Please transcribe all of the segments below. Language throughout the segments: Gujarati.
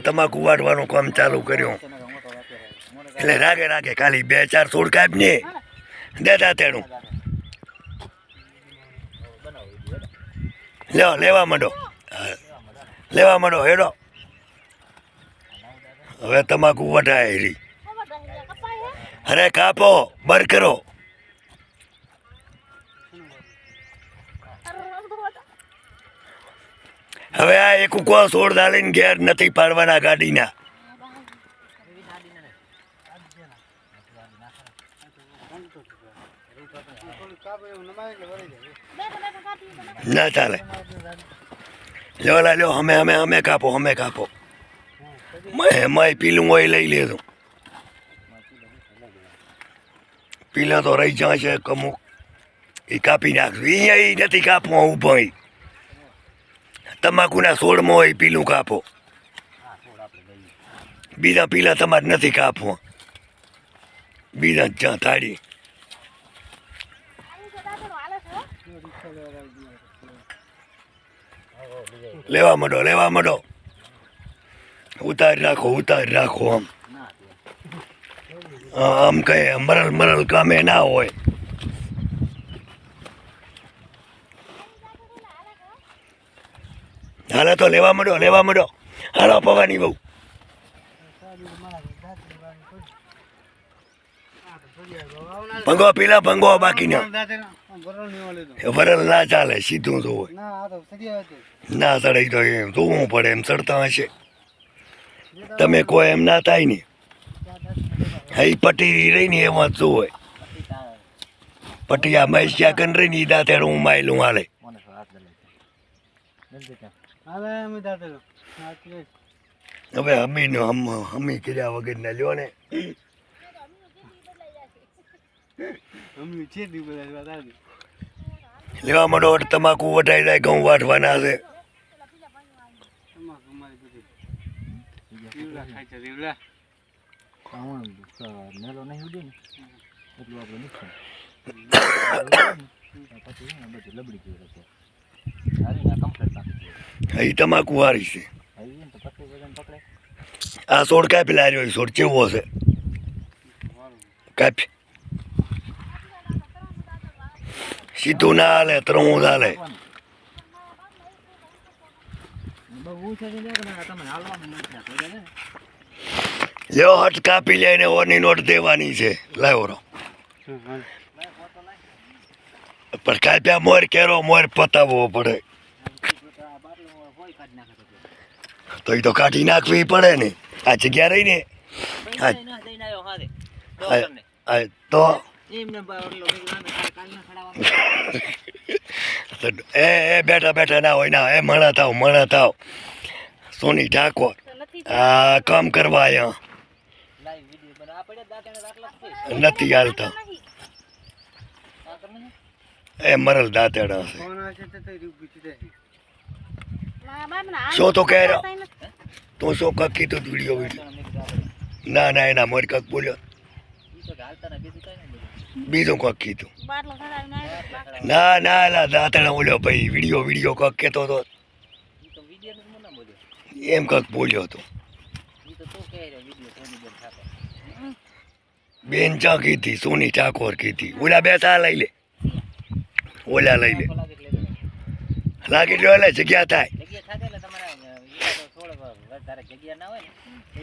તમાકુ વાટવાનું કામ ચાલુ કર્યું એટલે રાગે રાગે ખાલી 2-4 છોડ કાપ ને દેતા તેનું લેવા માંડો હેડો હવે તમાકુ વટાય રી અરે કાપો બર કરો હવે આ એક ઉકો છોડ દાલીને ઘેર નથી પાડવાના ગાડીના ના ચાલે લ્યો અમે કાપો મેં પીલું હોય લઈ લેજો પીલા તો રહી જાય છે અમુક એ કાપી નાખશું અહીંયા નથી કાપવા ઊભો તમાકુના છોડમાં હોય પીલું કાપો બીજા પીલા તમારે નથી કાપવા બીજા જ્યાં થાળી લેવા માંડો ઉતારી રાખો આમ કઈ મરલ કામે ના હોય હાલે તો લેવા માંડો હાલો પવાની બહુ ભંગો બાકી વરલ ના ચાલે સીધું તો હોય ના ચડાઈ તો એમ જોવું પડે એમ ચડતા હશે તમે કોઈ એમ ના થાય ને એ પટી રહી ને એમાં શું હોય પટિયા મહેશ ચાકન રહી ને દાંતે હું માયલું હાલે હવે અમી કર્યા વગર ના લ્યો ને લેવા માંડો તમાકુ વટાઈ જાય ઘઉં વાટવાના છે એ તમાકુ વારી છે આ છોડ કાપી લાર્યો છોડ કેવો છે કાપી સીધું ના હાલે ત્રણ હાલે લ્યો હટ કાપી લે ને ઓની નોટ દેવાની છે લાવો પણ કાપ્યા મોર પતાવવો પડે તો એ તો કાઢી નાખવી પડે ને આ જગ્યા રહી ને તો એ બેઠા ના હોય ના એ મણા થાવ સોની ઠાકોર આ કામ કરવા અહીંયા નથી હાલતા એ મરલ દાંતેડા છે શું તો કહે તું શું કક કીધું વિડીયો ના એના મોર કક બોલ્યો બીજું કક કીધું ના એલા દાંતેડા બોલ્યો ભાઈ વિડીયો કક કહેતો હતો એમ કક બોલ્યો હતો બેન ચા કીધી સોની ઠાકોર કીધી ઓલા બે થા લઈ લે લાગી લો એટલે જગ્યા થાય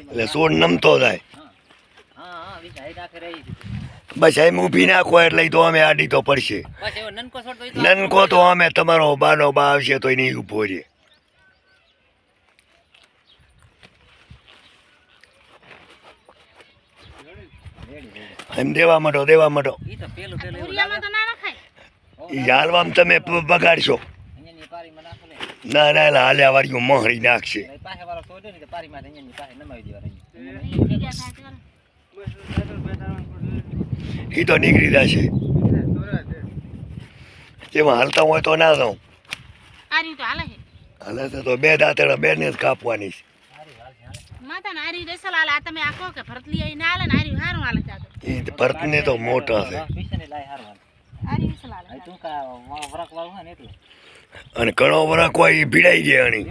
એટલે સોડ નમતો થાય બસ એમ ઊભી નાખો એટલે તો અમે આડી તો પડશે નનકો તો અમે તમારો બાનો બા આવશે તો નહીં ઊભો છે એમ દેવા માંડો હાલવામાં તમે બગાડશો ના એલા હાલ્યા વાળીઓ મહરી નાખશે એ તો નીકળી જશે જેમાં હાલતા હોય તો ના જાઉં હાલે તો બે દાંતેડા બેને જ કાપવાની છે ભરતને તો મોટા છે અને ઘણો વરખ હોય એ ભીડાઈ જાય